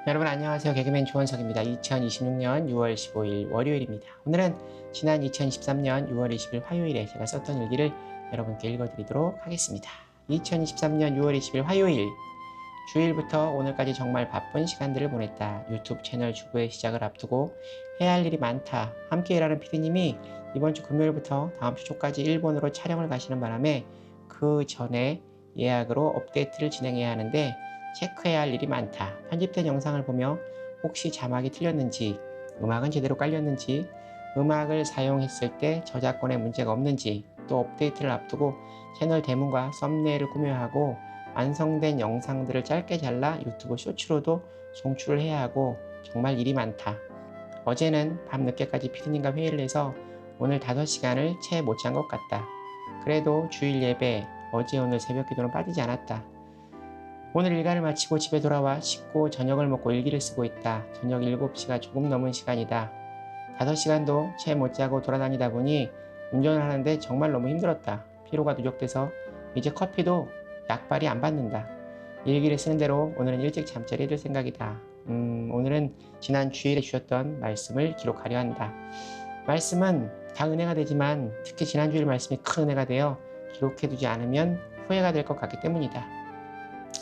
여러분 안녕하세요. 개그맨 조원석입니다. 2026년 6월 15일 월요일입니다. 오늘은 지난 2023년 6월 20일 화요일에 제가 썼던 일기를 여러분께 읽어드리도록 하겠습니다. 2023년 6월 20일 화요일, 주일부터 오늘까지 정말 바쁜 시간들을 보냈다. 유튜브 채널 주부의 시작을 앞두고 해야 할 일이 많다. 함께 일하는 PD님이 이번 주 금요일부터 다음 주 초까지 일본으로 촬영을 가시는 바람에 그 전에 예약으로 업데이트를 진행해야 하는데 체크해야 할 일이 많다. 편집된 영상을 보며 혹시 자막이 틀렸는지, 음악은 제대로 깔렸는지, 음악을 사용했을 때 저작권에 문제가 없는지, 또 업데이트를 앞두고 채널 대문과 썸네일을 꾸며야 하고 완성된 영상들을 짧게 잘라 유튜브 쇼츠로도 송출을 해야 하고 정말 일이 많다. 어제는 밤 늦게까지 피디님과 회의를 해서 오늘 5시간을 채 못 잔 것 같다. 그래도 주일 예배, 어제 오늘 새벽 기도는 빠지지 않았다. 오늘 일과를 마치고 집에 돌아와 씻고 저녁을 먹고 일기를 쓰고 있다. 저녁 7시가 조금 넘은 시간이다. 5시간도 채 못 자고 돌아다니다 보니 운전을 하는데 정말 너무 힘들었다. 피로가 누적돼서 이제 커피도 약발이 안 받는다. 일기를 쓰는 대로 오늘은 일찍 잠자리에 들 생각이다. 오늘은 지난 주일에 주셨던 말씀을 기록하려 한다. 말씀은 다 은혜가 되지만 특히 지난 주일 말씀이 큰 은혜가 되어 기록해두지 않으면 후회가 될 것 같기 때문이다.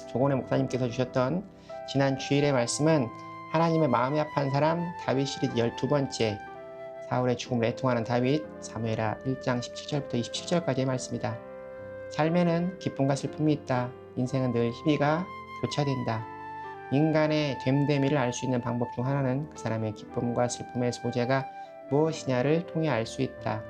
조건의 목사님께서 주셨던 지난 주일의 말씀은 하나님의 마음이 아파한 사람 다윗 시리즈 12번째 사울의 죽음을 애통하는 다윗 사무엘하 1장 17절부터 27절까지의 말씀이다. 삶에는 기쁨과 슬픔이 있다. 인생은 늘 희비가 교차된다. 인간의 됨됨이를 알 수 있는 방법 중 하나는 그 사람의 기쁨과 슬픔의 소재가 무엇이냐를 통해 알 수 있다.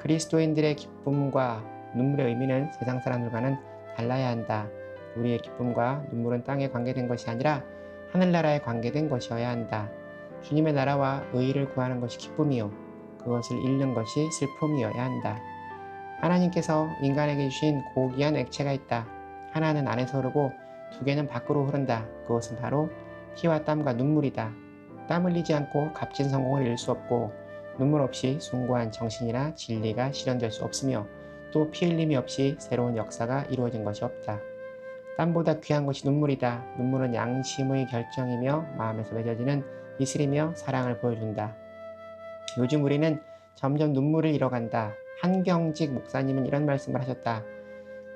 그리스도인들의 기쁨과 눈물의 의미는 세상 사람들과는 달라야 한다. 우리의 기쁨과 눈물은 땅에 관계된 것이 아니라 하늘나라에 관계된 것이어야 한다. 주님의 나라와 의의를 구하는 것이 기쁨이요 그것을 잃는 것이 슬픔이어야 한다. 하나님께서 인간에게 주신 고귀한 액체가 있다. 하나는 안에서 흐르고 두 개는 밖으로 흐른다. 그것은 바로 피와 땀과 눈물이다. 땀 흘리지 않고 값진 성공을 이룰 수 없고 눈물 없이 숭고한 정신이나 진리가 실현될 수 없으며 또 피 흘림이 없이 새로운 역사가 이루어진 것이 없다. 땀보다 귀한 것이 눈물이다. 눈물은 양심의 결정이며 마음에서 맺어지는 이슬이며 사랑을 보여준다. 요즘 우리는 점점 눈물을 잃어간다. 한경직 목사님은 이런 말씀을 하셨다.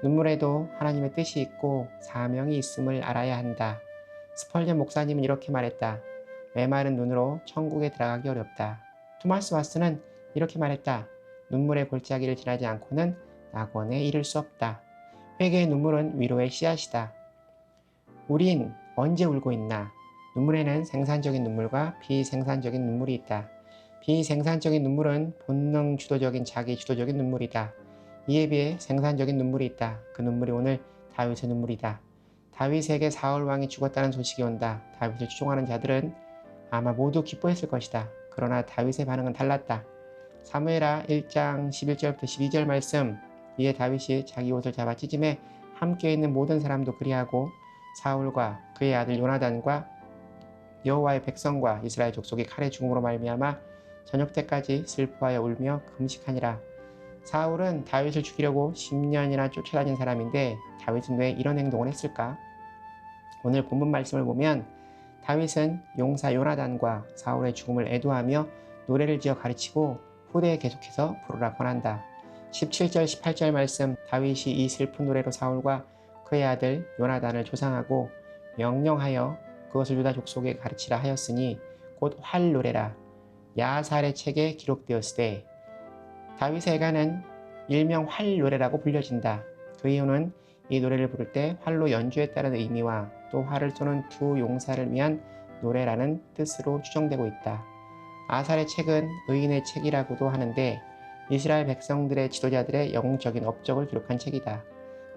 눈물에도 하나님의 뜻이 있고 사명이 있음을 알아야 한다. 스펄전 목사님은 이렇게 말했다. 메마른 눈으로 천국에 들어가기 어렵다. 토마스 왓슨은 이렇게 말했다. 눈물의 골짜기를 지나지 않고는 낙원에 이를 수 없다. 회개의 눈물은 위로의 씨앗이다. 우린 언제 울고 있나? 눈물에는 생산적인 눈물과 비생산적인 눈물이 있다. 비생산적인 눈물은 본능 주도적인 자기 주도적인 눈물이다. 이에 비해 생산적인 눈물이 있다. 그 눈물이 오늘 다윗의 눈물이다. 다윗에게 사울 왕이 죽었다는 소식이 온다. 다윗을 추종하는 자들은 아마 모두 기뻐했을 것이다. 그러나 다윗의 반응은 달랐다. 사무엘하 1장 11절부터 12절 말씀. 이에 다윗이 자기 옷을 잡아 찢음에 함께 있는 모든 사람도 그리하고 사울과 그의 아들 요나단과 여호와의 백성과 이스라엘 족속이 칼의 죽음으로 말미암아 저녁 때까지 슬퍼하여 울며 금식하니라. 사울은 다윗을 죽이려고 10년이나 쫓아다닌 사람인데 다윗은 왜 이런 행동을 했을까? 오늘 본문 말씀을 보면 다윗은 용사 요나단과 사울의 죽음을 애도하며 노래를 지어 가르치고 후대에 계속해서 부르라 권한다. 17절 18절 말씀. 다윗이 이 슬픈 노래로 사울과 그의 아들 요나단을 조상하고 명령하여 그것을 유다 족속에 가르치라 하였으니 곧 활 노래라. 야살의 책에 기록되었으되 다윗의 애가는 일명 활 노래라고 불려진다. 그 이유는 이 노래를 부를 때 활로 연주했다는 의미와 또 활을 쏘는 두 용사를 위한 노래라는 뜻으로 추정되고 있다. 아살의 책은 의인의 책이라고도 하는데 이스라엘 백성들의 지도자들의 영적인 업적을 기록한 책이다.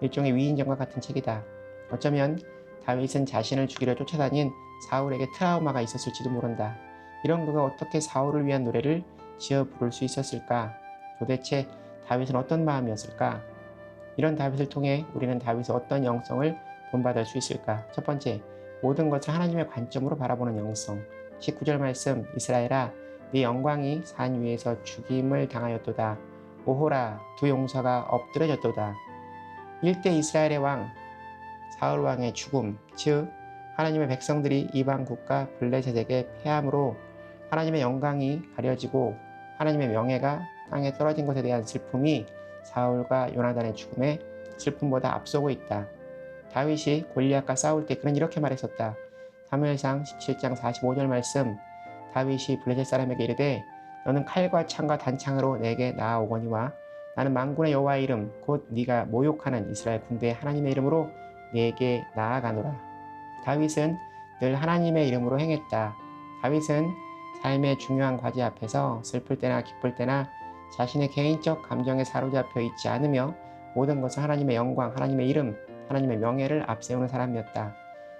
일종의 위인전과 같은 책이다. 어쩌면 다윗은 자신을 죽이려 쫓아다닌 사울에게 트라우마가 있었을지도 모른다. 이런 그가 어떻게 사울을 위한 노래를 지어 부를 수 있었을까? 도대체 다윗은 어떤 마음이었을까? 이런 다윗을 통해 우리는 다윗의 어떤 영성을 본받을 수 있을까? 첫 번째, 모든 것을 하나님의 관점으로 바라보는 영성. 19절 말씀. 이스라엘아, 네 영광이 산 위에서 죽임을 당하였도다. 오호라, 두 용사가 엎드려졌도다. 일대 이스라엘의 왕 사울 왕의 죽음, 즉 하나님의 백성들이 이방 국가 블레셋에게 패함으로 하나님의 영광이 가려지고 하나님의 명예가 땅에 떨어진 것에 대한 슬픔이 사울과 요나단의 죽음에 슬픔보다 앞서고 있다. 다윗이 골리앗과 싸울 때 그는 이렇게 말했었다. 사무엘상 17장 45절 말씀. 다윗이 블레셋 사람에게 이르되 너는 칼과 창과 단창으로 내게 나아오거니와 나는 만군의 여호와의 이름 곧 네가 모욕하는 이스라엘 군대의 하나님의 이름으로 네게 나아가노라. 다윗은 늘 하나님의 이름으로 행했다. 다윗은 삶의 중요한 과제 앞에서 슬플 때나 기쁠 때나 자신의 개인적 감정에 사로잡혀 있지 않으며 모든 것은 하나님의 영광, 하나님의 이름, 하나님의 명예를 앞세우는 사람이었다.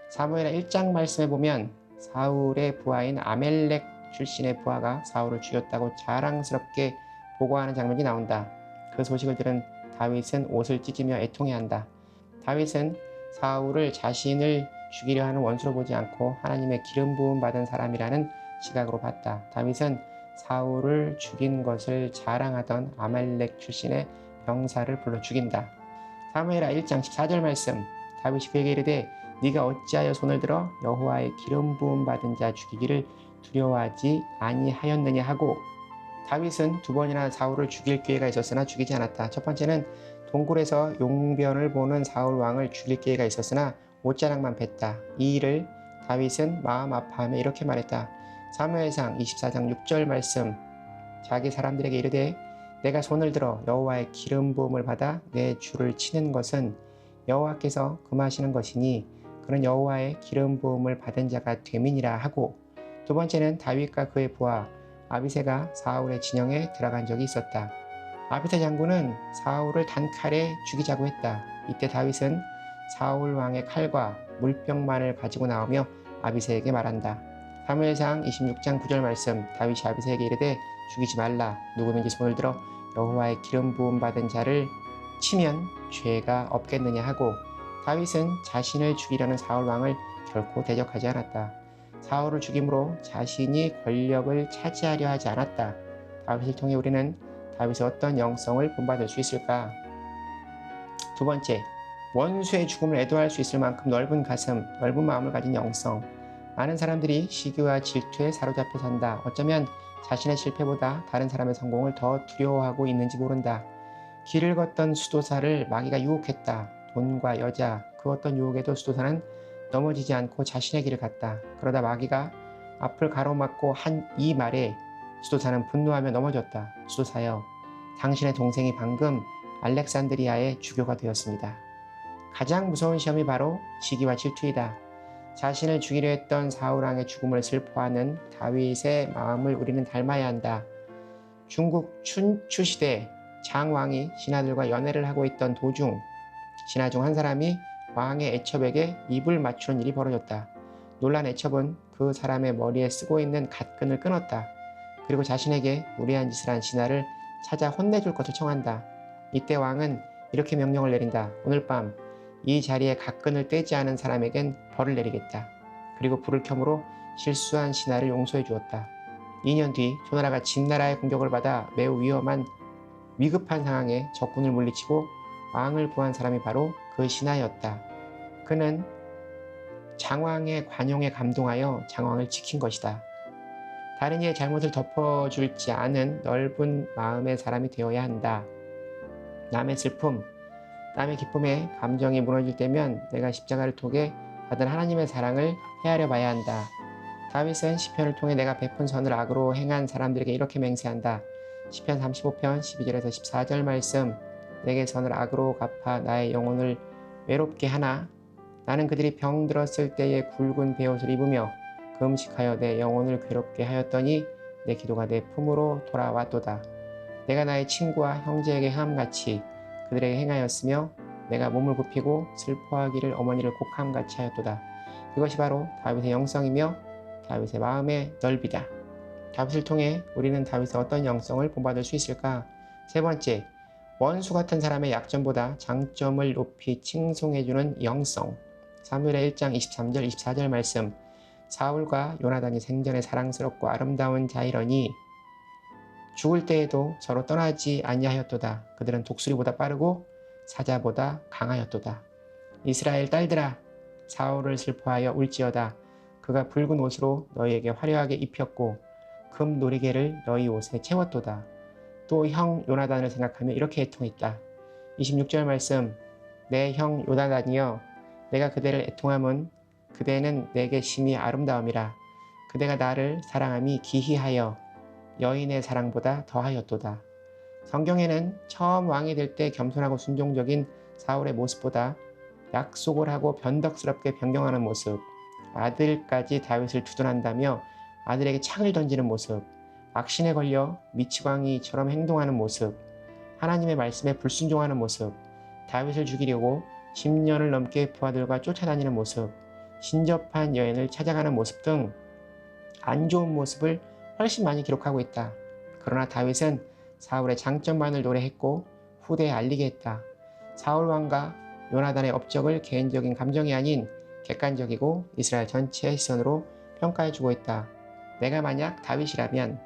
사무엘하 1장 말씀에 보면 사울의 부하인 아멜렉 출신의 부하가 사울을 죽였다고 자랑스럽게 보고하는 장면이 나온다. 그 소식을 들은 다윗은 옷을 찢으며 애통해한다. 다윗은 사울을 자신을 죽이려 하는 원수로 보지 않고 하나님의 기름 부음 받은 사람이라는 시각으로 봤다. 다윗은 사울을 죽인 것을 자랑하던 아말렉 출신의 병사를 불러 죽인다. 사무엘하 1장 14절 말씀. 다윗이 그에게 이르되 네가 어찌하여 손을 들어 여호와의 기름 부음 받은 자 죽이기를 두려워하지 아니하였느냐 하고. 다윗은 두 번이나 사울을 죽일 기회가 있었으나 죽이지 않았다. 첫 번째는 동굴에서 용변을 보는 사울 왕을 죽일 기회가 있었으나 옷자락만 뱉다. 이 일을 다윗은 마음 아파하며 이렇게 말했다. 사무엘상 24장 6절 말씀. 자기 사람들에게 이르되 내가 손을 들어 여호와의 기름 부음을 받아 내 주를 치는 것은 여호와께서 금하시는 것이니 그는 여호와의 기름 부음을 받은 자가 됨이니라 하고. 두 번째는 다윗과 그의 부하 아비새가 사울의 진영에 들어간 적이 있었다. 아비새 장군은 사울을 단칼에 죽이자고 했다. 이때 다윗은 사울 왕의 칼과 물병만을 가지고 나오며 아비새에게 말한다. 사무엘상 26장 9절 말씀. 다윗이 아비새에게 이르되 죽이지 말라. 누구든지 손을 들어 여호와의 기름 부음 받은 자를 치면 죄가 없겠느냐 하고. 다윗은 자신을 죽이려는 사울 왕을 결코 대적하지 않았다. 사울을 죽임으로 자신이 권력을 차지하려 하지 않았다. 다윗을 통해 우리는 다윗의 어떤 영성을 본받을 수 있을까? 두 번째, 원수의 죽음을 애도할 수 있을 만큼 넓은 가슴, 넓은 마음을 가진 영성. 많은 사람들이 시기와 질투에 사로잡혀 산다. 어쩌면 자신의 실패보다 다른 사람의 성공을 더 두려워하고 있는지 모른다. 길을 걷던 수도사를 마귀가 유혹했다. 돈과 여자, 그 어떤 유혹에도 수도사는 넘어지지 않고 자신의 길을 갔다. 그러다 마귀가 앞을 가로막고 한 이 말에 수도사는 분노하며 넘어졌다. 수도사여, 당신의 동생이 방금 알렉산드리아의 주교가 되었습니다. 가장 무서운 시험이 바로 시기와 질투이다. 자신을 죽이려 했던 사울왕의 죽음을 슬퍼하는 다윗의 마음을 우리는 닮아야 한다. 중국 춘추 시대 장왕이 신하들과 연애를 하고 있던 도중 신하 중 한 사람이 왕의 애첩에게 입을 맞추는 일이 벌어졌다. 놀란 애첩은 그 사람의 머리에 쓰고 있는 갓끈을 끊었다. 그리고 자신에게 무례한 짓을 한 신하를 찾아 혼내줄 것을 청한다. 이때 왕은 이렇게 명령을 내린다. 오늘 밤 이 자리에 갓끈을 떼지 않은 사람에겐 벌을 내리겠다. 그리고 불을 켬으로 실수한 신하를 용서해 주었다. 2년 뒤 조나라가 진나라의 공격을 받아 매우 위급한 상황에 적군을 물리치고 왕을 구한 사람이 바로 그 신하였다. 그는 장왕의 관용에 감동하여 장왕을 지킨 것이다. 다른 이의 잘못을 덮어줄지 않은 넓은 마음의 사람이 되어야 한다. 남의 슬픔, 남의 기쁨에 감정이 무너질 때면 내가 십자가를 통해 받은 하나님의 사랑을 헤아려 봐야 한다. 다윗은 시편을 통해 내가 베푼 선을 악으로 행한 사람들에게 이렇게 맹세한다. 시편 35편 12절에서 14절 말씀. 내게 선을 악으로 갚아 나의 영혼을 외롭게 하나 나는 그들이 병들었을 때에 굵은 베옷을 입으며 금식하여 내 영혼을 괴롭게 하였더니 내 기도가 내 품으로 돌아왔도다. 내가 나의 친구와 형제에게 함같이 그들에게 행하였으며 내가 몸을 굽히고 슬퍼하기를 어머니를 곡함같이 하였도다. 이것이 바로 다윗의 영성이며 다윗의 마음의 넓이다. 다윗을 통해 우리는 다윗의 어떤 영성을 본받을 수 있을까? 세 번째, 원수 같은 사람의 약점보다 장점을 높이 칭송해주는 영성. 사무엘하 1장 23절 24절 말씀. 사울과 요나단이 생전에 사랑스럽고 아름다운 자이러니 죽을 때에도 서로 떠나지 아니하였도다. 그들은 독수리보다 빠르고 사자보다 강하였도다. 이스라엘 딸들아, 사울을 슬퍼하여 울지어다. 그가 붉은 옷으로 너희에게 화려하게 입혔고 금 놀이개를 너희 옷에 채웠도다. 또 형 요나단을 생각하며 이렇게 애통했다. 26절 말씀. 내 형 요나단이여, 내가 그대를 애통함은 그대는 내게 심히 아름다움이라. 그대가 나를 사랑함이 기히하여 여인의 사랑보다 더하였도다. 성경에는 처음 왕이 될 때 겸손하고 순종적인 사울의 모습보다 약속을 하고 변덕스럽게 변경하는 모습, 아들까지 다윗을 두둔한다며 아들에게 창을 던지는 모습, 악신에 걸려 미치광이처럼 행동하는 모습, 하나님의 말씀에 불순종하는 모습, 다윗을 죽이려고 10년을 넘게 부하들과 쫓아다니는 모습, 신접한 여인을 찾아가는 모습 등 안 좋은 모습을 훨씬 많이 기록하고 있다. 그러나 다윗은 사울의 장점만을 노래했고 후대에 알리게 했다. 사울 왕과 요나단의 업적을 개인적인 감정이 아닌 객관적이고 이스라엘 전체의 시선으로 평가해주고 있다. 내가 만약 다윗이라면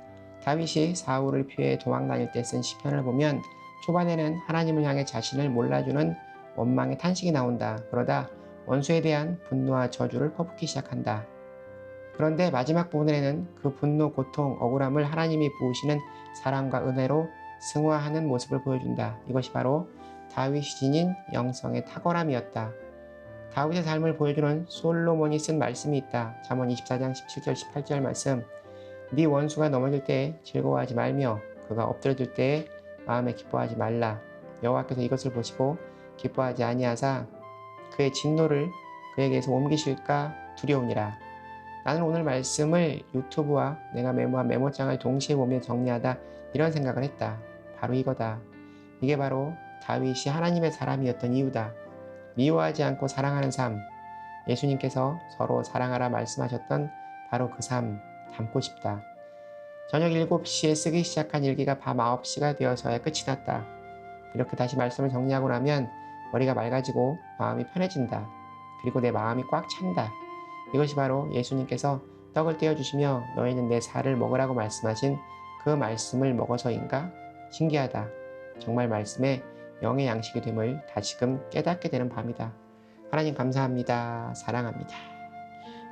다윗이 사울을 피해 도망 다닐 때 쓴 시편을 보면 초반에는 하나님을 향해 자신을 몰라주는 원망의 탄식이 나온다. 그러다 원수에 대한 분노와 저주를 퍼붓기 시작한다. 그런데 마지막 부분에는 그 분노, 고통, 억울함을 하나님이 부으시는 사랑과 은혜로 승화하는 모습을 보여준다. 이것이 바로 다윗이 지닌 영성의 탁월함이었다. 다윗의 삶을 보여주는 솔로몬이 쓴 말씀이 있다. 잠언 24장 17절 18절 말씀. 네 원수가 넘어질 때에 즐거워하지 말며 그가 엎드려질 때에 마음에 기뻐하지 말라. 여호와께서 이것을 보시고 기뻐하지 아니하사 그의 진노를 그에게서 옮기실까 두려우니라. 나는 오늘 말씀을 유튜브와 내가 메모한 메모장을 동시에 보며 정리하다 이런 생각을 했다. 바로 이거다. 이게 바로 다윗이 하나님의 사람이었던 이유다. 미워하지 않고 사랑하는 삶. 예수님께서 서로 사랑하라 말씀하셨던 바로 그 삶 담고 싶다. 저녁 7시에 쓰기 시작한 일기가 밤 9시가 되어서야 끝이 났다. 이렇게 다시 말씀을 정리하고 나면 머리가 맑아지고 마음이 편해진다. 그리고 내 마음이 꽉 찬다. 이것이 바로 예수님께서 떡을 떼어주시며 너희는 내 살을 먹으라고 말씀하신 그 말씀을 먹어서인가? 신기하다. 정말 말씀에 영의 양식이 됨을 다시금 깨닫게 되는 밤이다. 하나님 감사합니다. 사랑합니다.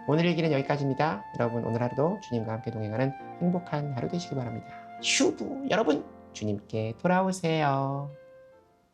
오늘 일기는 여기까지입니다. 여러분 오늘 하루도 주님과 함께 동행하는 행복한 하루 되시기 바랍니다. 슈브 여러분 주님께 돌아오세요.